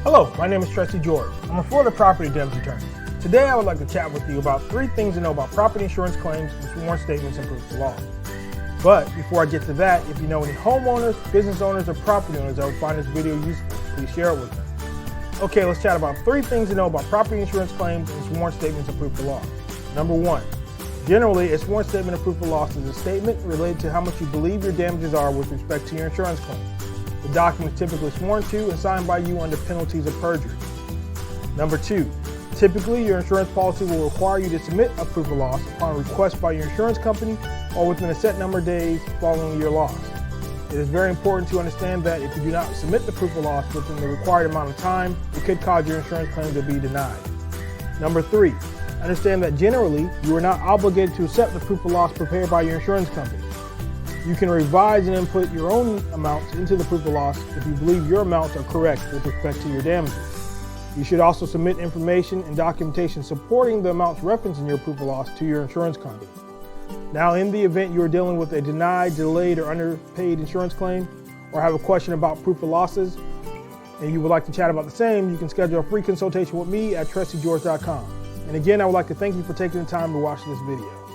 Hello, my name is Tressie George. I'm a Florida property damage attorney. Today I would like to chat with you about 3 things to know about property insurance claims and sworn statements and proof of loss. But before I get to that, if you know any homeowners, business owners, or property owners that would find this video useful, please share it with them. Okay, let's chat about 3 things to know about property insurance claims and sworn statements and proof of loss. Number 1, generally a sworn statement of proof of loss is a statement related to how much you believe your damages are with respect to your insurance claim. The document is typically sworn to and signed by you under penalties of perjury. Number 2, typically your insurance policy will require you to submit a proof of loss upon request by your insurance company or within a set number of days following your loss. It is very important to understand that if you do not submit the proof of loss within the required amount of time, it could cause your insurance claim to be denied. Number 3, understand that generally you are not obligated to accept the proof of loss prepared by your insurance company. You can revise and input your own amounts into the proof of loss if you believe your amounts are correct with respect to your damages. You should also submit information and documentation supporting the amounts referenced in your proof of loss to your insurance company. Now, in the event you are dealing with a denied, delayed, or underpaid insurance claim, or have a question about proof of losses, and you would like to chat about the same, you can schedule a free consultation with me at TressieGeorge.com. And again, I would like to thank you for taking the time to watch this video.